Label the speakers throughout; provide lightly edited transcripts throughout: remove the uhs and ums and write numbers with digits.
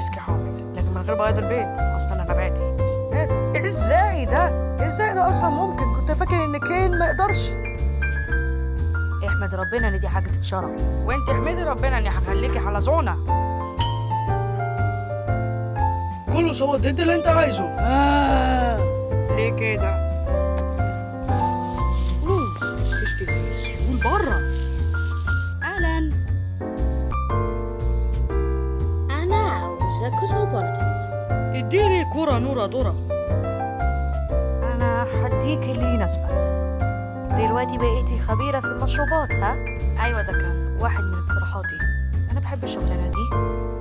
Speaker 1: ويسكي حامض، لكن من غير بياض البيض. اصلا انا نباتي.
Speaker 2: ازاي ده اصلا ممكن؟ كنت فاكر ان كين ما يقدرش.
Speaker 3: احمد ربنا ان دي حاجه تتشرب.
Speaker 1: وانت احمدي ربنا اني هخليكي حلزونه.
Speaker 2: كله سوا انت اللي انت عايزه.
Speaker 1: ليه كده؟
Speaker 2: تشتي سيول بره.
Speaker 4: اهلا، انا عاوزة كوزموبوليتان.
Speaker 2: اديني كرة نورة دورة.
Speaker 3: انا هديك اللي يناسبك. دلوقتي بقيتي خبيره في المشروبات، ها؟ ايوه، ده كان واحد من اقتراحاتي. انا بحب الشغلانه دي،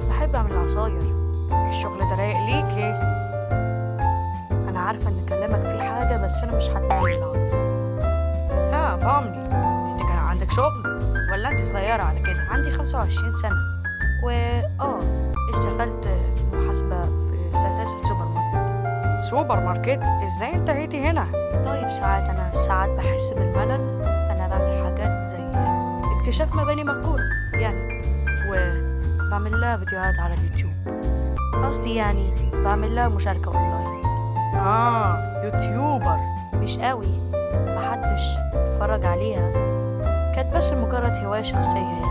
Speaker 3: بحب اعمل العصاير.
Speaker 1: الشغل ده رايق ليكي.
Speaker 3: انا عارفه ان كلامك فيه حاجه، بس انا مش هتقبل اعرف.
Speaker 1: ها بامني، انت كان عندك شغل ولا انت صغيره على كده؟
Speaker 3: عندي 25 سنه اشتغلت محاسبه في سلاسل سوبر ماركت.
Speaker 1: سوبر ماركت؟ ازاي انتهيتي هنا؟
Speaker 3: طيب ساعات بحس بالملل، فانا بعمل حاجات زي اكتشاف مباني مقهورة يعني، وبعمل لها فيديوهات على اليوتيوب. قصدي يعني بعمل لها مشاركة اونلاين.
Speaker 1: يوتيوبر.
Speaker 3: مش قوي، محدش اتفرج عليها، كانت بس مجرد هواية شخصية يعني.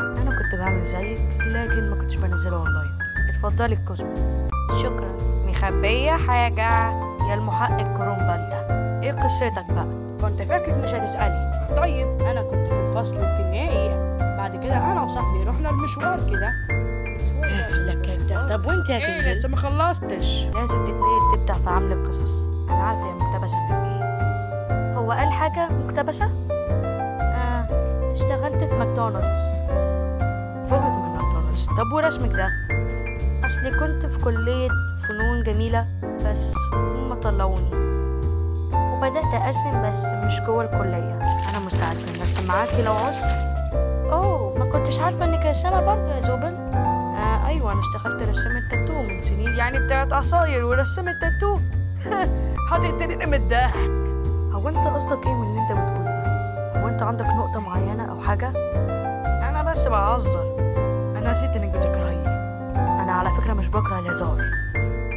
Speaker 3: انا كنت بعمل زيك، لكن ما كنتش بنزلها اونلاين. اتفضلي الكوزمو. شكرا.
Speaker 1: مخبيه حاجه؟
Speaker 3: يا المحقق كرومبا انت، ايه قصتك بقى؟
Speaker 1: كنت فاكرك مش هتسألي. طيب أنا كنت في الفصل الكيميائي، بعد كده أنا وصاحبي رحنا المشوار كده.
Speaker 2: لك ده. طب وانت يا كينج؟
Speaker 1: لسه ما خلصتش.
Speaker 3: لازم تتنقل تبدع في عمل القصص. أنا عارفة هي مقتبسة من إيه. هو قال حاجة مقتبسة؟ اشتغلت في ماكدونالدز.
Speaker 1: فوقك من ماكدونالدز. طب ورسمك ده؟
Speaker 3: أصلي كنت في كلية فنون جميلة، بس هما طلعوني وبدأت أرسم، بس مش جوه الكلية. أنا مستعد أرسم معاكي لو عوزت. ما كنتش عارفة إنك رسامة برضه يا زوبل. أيوة، أنا اشتغلت رسامة تاتو من سنين.
Speaker 1: يعني بتاعت عصاير ورسمة تاتو؟ هتقتلني من الضحك.
Speaker 3: هو أنت قصدك إيه من اللي أنت بتقوله ده؟ هو أنت عندك نقطة معينة أو حاجة؟
Speaker 1: أنا بس بهزر. أنا نسيت إنك بتكرهيه.
Speaker 3: أنا على فكرة مش بكره الهزار.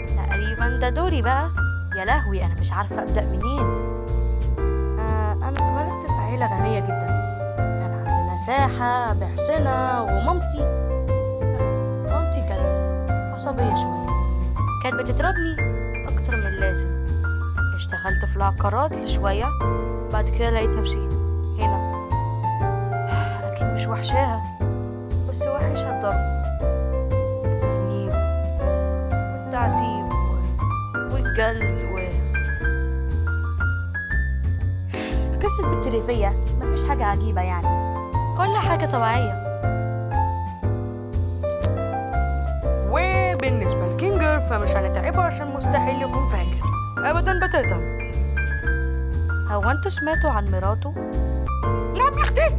Speaker 3: تقريبا ده دوري بقى. يا لهوي، أنا مش عارفة أبدأ منين. أنا اتولدت في عيلة غنية جدا، كان عندنا ساحة بحسنة، ومامتي كانت عصبية شوية، كانت بتضربني أكتر من اللازم. اشتغلت في العقارات لشوية، بعد كده لقيت نفسي هنا. أكيد مش وحشاها، بس وحشها الضرب، التذنيب والتعذيب والجلد قصة بنت ريفية. مفيش حاجة عجيبة يعني، كل حاجة طبيعية.
Speaker 1: وبالنسبة لكينجر فمش هنتعبه عشان مستحيل يكون فاكر أبدا بتاتا.
Speaker 3: هو انتوا سمعتوا عن مراته؟
Speaker 1: نعم يا أختي.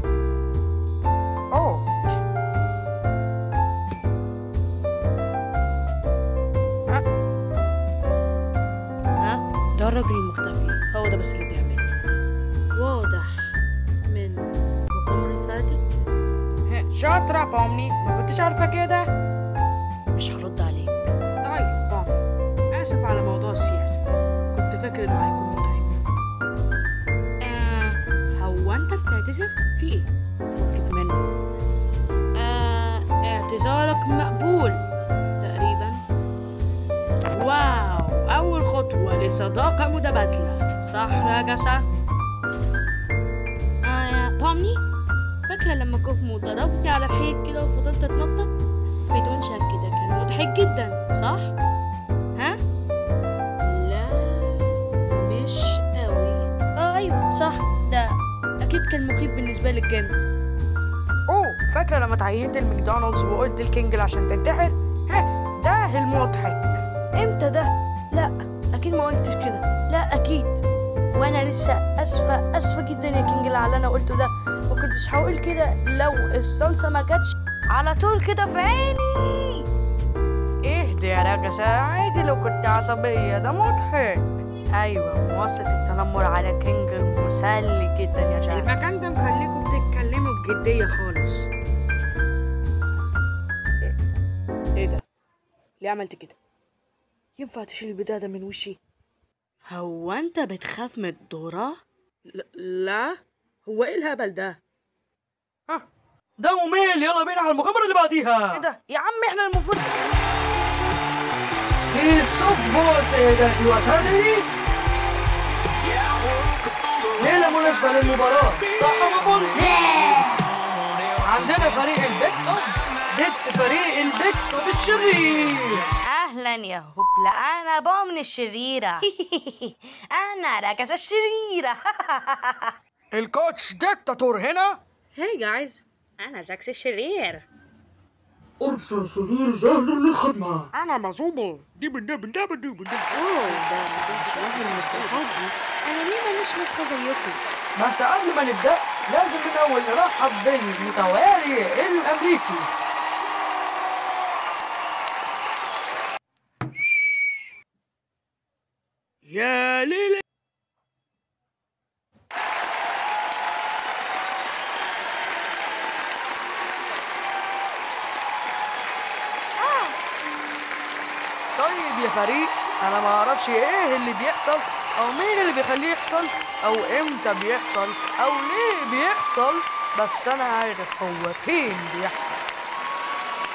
Speaker 2: ده الراجل المختفي، هو ده بس اللي بيعمله. واضح من مغامرة فاتت.
Speaker 1: شاطرة بامني، ما كنتش عارفة كده.
Speaker 2: مش هرد عليك.
Speaker 1: طيب بامني، آسف على موضوع السياسة، كنت فاكر إنه هيكون متعب. هو أنت بتعتذر؟ في إيه؟
Speaker 2: فكك منه.
Speaker 1: اعتذارك مقبول تقريبا. واو، أول خطوة لصداقة متبادلة، صح راجسة؟
Speaker 4: يا بامني، فاكرة لما كوفمو ضربني على الحيط كده وفضلت اتنطط بدون شك؟ كده كان مضحك جدا، صح؟ ها؟ لا، مش قوي.
Speaker 3: ايوه صح، ده اكيد كان مخيف بالنسبة لك جامد.
Speaker 1: فاكرة لما تعينت الماكدونالدز وقلت الكينجل عشان تنتحر؟ ده المضحك.
Speaker 3: امتى ده؟ لا اكيد ما قلتش كده، لا اكيد. وانا لسه اسفة جدا يا كينجل على اللي انا قلته ده. ما كنتش هقول كده لو الصلصة ما جاتش على طول كده في عيني.
Speaker 1: اهدي يا راجسة، عادي لو كنت عصبية، ده مضحك. ايوه، مواصلة التنمر على كينجل مسلي جدا يا شخص. المكان ده مخليكم بتتكلموا بجدية خالص.
Speaker 2: ايه ده؟
Speaker 1: ليه عملت كده؟ ينفع تشيل البتاع ده من وشي؟ هو انت بتخاف من الذرة؟ لا. هو ايه الهبل ده؟ ها ده ممل، يلا بينا على المغامرة اللي بعديها. ايه ده يا عم، احنا المفروض دي السوفت بول سيداتي وسادتي. ليلة مناسبة للمباراة، صح يا بابول؟ عندنا فريق البيكتو ضد فريق البيكتو الشرير.
Speaker 3: اهلا يا هبلة، انا بومن الشريرة. انا راكزة الشريرة.
Speaker 1: الكوتش ديكتاتور هنا.
Speaker 3: هاي جايز، انا جاكس الشرير.
Speaker 1: أرسل شرير جاهز للخدمة.
Speaker 2: أنا مظوبة.
Speaker 3: اوه ده مش واحد من الضحاكي. انا ليه مانيش نسخة زيكم؟
Speaker 1: بس قبل ما نبدأ لازم الأول نرحب بالمتوالي الأمريكي. يا ليلى. طيب يا فريق، انا ما اعرفش ايه اللي بيحصل او مين اللي بيخليه يحصل او امتى بيحصل او ليه بيحصل، بس انا عارف هو فين بيحصل،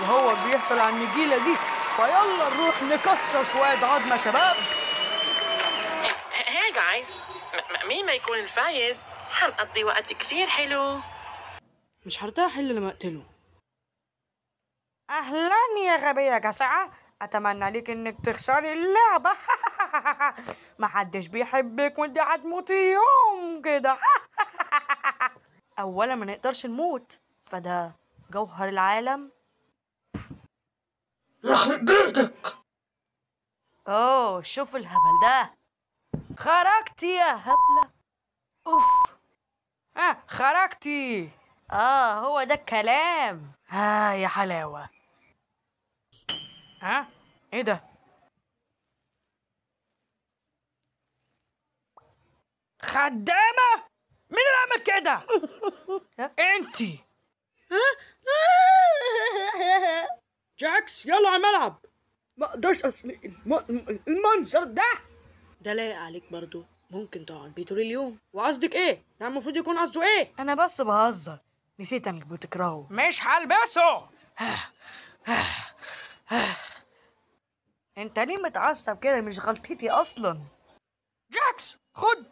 Speaker 1: وهو بيحصل على النجيلة دي. فيلا نروح نكسر شوية عظمة شباب.
Speaker 5: هاي جايز، مين ما يكون الفايز حنقضي وقت كثير حلو.
Speaker 1: مش هرتاح الا لما اقتله.
Speaker 2: أهلا يا غبية جسعة، أتمنى ليك إنك تخسري اللعبة. محدش بيحبك وأنت هتموتي يوم كده.
Speaker 3: اولا ما نقدرش نموت، فده جوهر العالم.
Speaker 1: يخرب بيتك.
Speaker 3: اوه شوف الهبل ده. خرجتي يا هبلة. اوف.
Speaker 2: خرجتي.
Speaker 3: هو ده الكلام.
Speaker 2: يا حلاوة. إيه ده؟ خدامة؟ مين اللي عمل كده؟ انتي.
Speaker 1: جاكس يلا على الملعب. ما اقدرش المنظر ده لايق عليك برضو. ممكن تقعد بيه طول اليوم. وقصدك ايه؟ ده المفروض يكون قصده ايه؟
Speaker 2: أنا بس بهزر، نسيت إنك بتكرهه.
Speaker 1: مش هلبسه.
Speaker 2: أنت ليه متعصب كده؟ مش غلطتي أصلا.
Speaker 1: جاكس خد.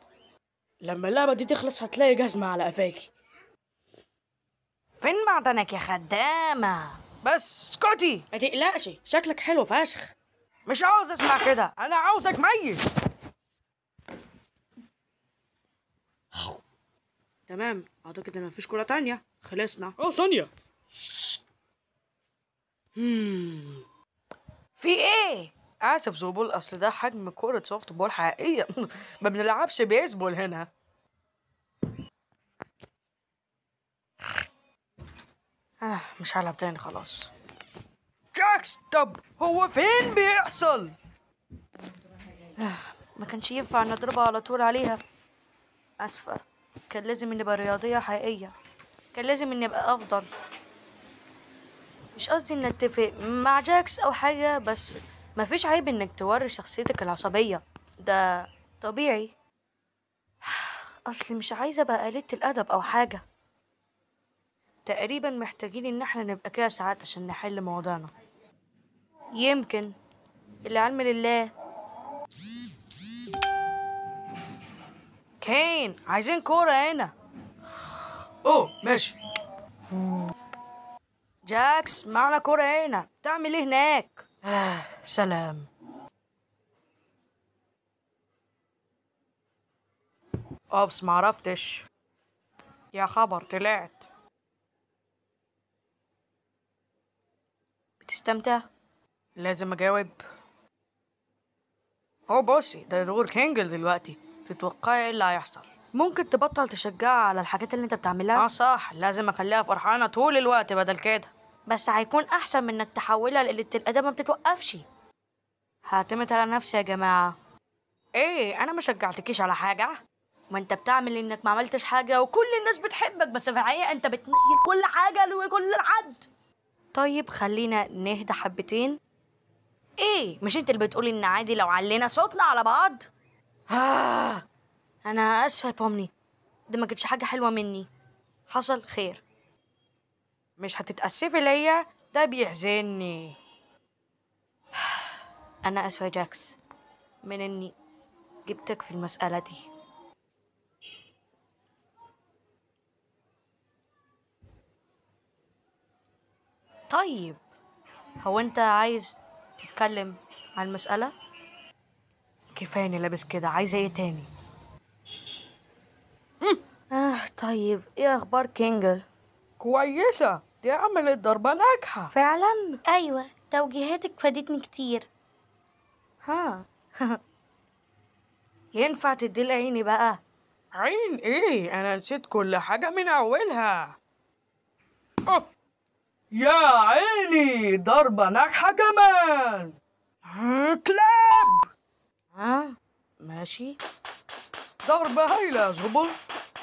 Speaker 1: لما اللعبة دي تخلص هتلاقي جزمة على قفاكي.
Speaker 2: فين معدنك يا خدامة؟
Speaker 1: بس اسكتي، ما تقلقش، شكلك حلو فشخ.
Speaker 2: مش عاوز اسمع كده، أنا عاوزك ميت.
Speaker 1: تمام، اعتقد ان مفيش كرة تانية. خلصنا. ثانية.
Speaker 2: في ايه؟ اسف زوبول، اصل ده حجم كرة سوفت بول حقيقية. ما بنلعبش بيسبول هنا. مش هلعب تاني خلاص.
Speaker 1: جاكس، طب هو فين بيحصل؟
Speaker 3: ما كانش ينفع نضربها على طول عليها. اسفة، كان لازم نبقى رياضية حقيقية، كان لازم نبقى افضل. مش قصدي ان اتفق مع جاكس او حاجة، بس مفيش عيب انك توري شخصيتك العصبية، ده طبيعي. اصلي مش عايزة ابقى قليلة الادب او حاجة. تقريبا محتاجين ان احنا نبقى كده ساعات عشان نحل مواضيعنا. يمكن، العلم لله.
Speaker 2: كين، عايزين كورة هنا.
Speaker 1: ماشي.
Speaker 2: جاكس، معنا كورة هنا، تعمل ايه هناك؟
Speaker 1: سلام.
Speaker 2: اوبس، معرفتش. يا خبر، طلعت.
Speaker 3: بتستمتع؟
Speaker 2: لازم اجاوب. بصي، ده دور كينجل دلوقتي. تتوقعي ايه اللي هيحصل؟
Speaker 3: ممكن تبطل تشجعها على الحاجات اللي انت بتعملها؟
Speaker 2: صح، لازم اخليها فرحانة طول الوقت بدل كده.
Speaker 3: بس هيكون احسن من انك تحولها لقلة الادب ما بتتوقفش. هعتمد على نفسي يا جماعة.
Speaker 2: ايه، انا ما شجعتكيش على حاجة.
Speaker 3: ما انت بتعمل انك ما عملتش حاجة وكل الناس بتحبك، بس في الحقيقة انت بتنقل كل حاجة لكل حد. طيب خلينا نهدى حبتين. ايه، مش انت اللي بتقولي ان عادي لو علينا صوتنا على بعض؟ انا اسفه يا بومني، ده ما كانتش حاجه حلوه مني. حصل خير.
Speaker 2: مش هتتأسفي ليا؟ ده بيحزنني.
Speaker 3: انا اسفه يا جاكس من اني جبتك في المساله دي. طيب، هو انت عايز تتكلم عن المساله؟
Speaker 2: كفاية اني لابس كده، عايزة ايه تاني؟
Speaker 3: طيب ايه اخبار كينجل؟
Speaker 2: كويسة، دي عملت ضربة ناجحة.
Speaker 3: فعلا؟ ايوه، توجيهاتك فادتني كتير. ها ينفع تدي عيني بقى؟
Speaker 2: عين ايه؟ انا نسيت كل حاجة من اولها. يا عيني، ضربة ناجحة كمان. كلاب.
Speaker 3: ماشي.
Speaker 2: ضربة هايلة يا زبل.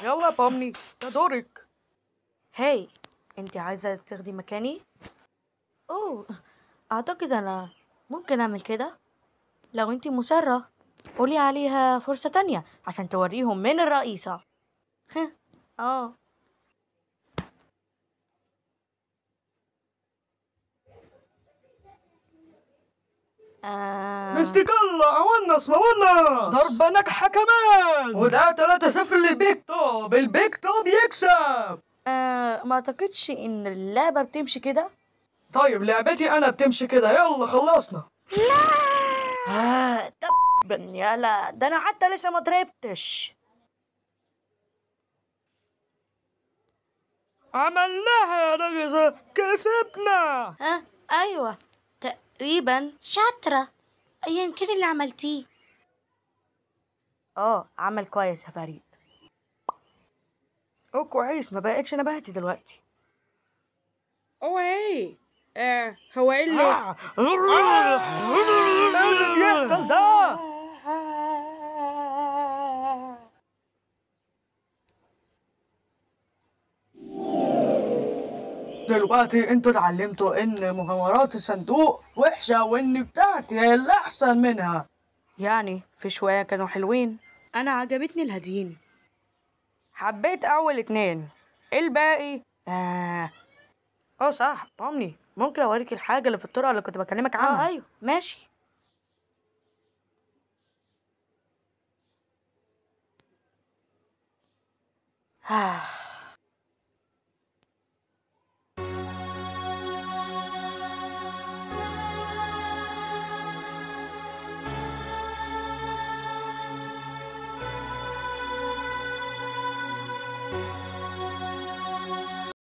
Speaker 2: يلا بومني، ده دورك.
Speaker 3: هاي، انت عايزة تاخدي مكاني؟ اوه، اعتقد انا ممكن اعمل كده. لو انت مصرة قولي عليها فرصة تانية عشان توريهم من الرئيسة. اه
Speaker 2: مستك الله، ونص ضربة ناجحة كمان. وده 3-0 للبيك توب. البيك توب يكسب.
Speaker 3: ما اعتقدش ان اللعبة بتمشي كده.
Speaker 2: طيب لعبتي انا بتمشي كده. يلا خلصنا.
Speaker 3: طب يلا، ده انا حتى لسه ما ضربتش.
Speaker 2: عملناها يا رجزة، كسبنا.
Speaker 3: ايوه تقريبا. شاطرة، يمكن اللي عملتيه. عمل كويس يا فريد.
Speaker 2: كويس، ما بقتش نبهتي دلوقتي.
Speaker 4: هو ايه؟ هو ايه اللي
Speaker 2: ايه اللي بيحصل ده؟ دلوقتي انتوا اتعلمتوا ان مغامرات الصندوق وحشة وان بتاعتي هي اللي احسن منها.
Speaker 3: يعني في شوية كانوا حلوين.
Speaker 4: انا عجبتني الهديين.
Speaker 2: حبيت اول 2. الباقي
Speaker 3: صح بومني، ممكن اوريك الحاجة اللي في الطرقة اللي كنت بكلمك عنها؟ ايوه ماشي.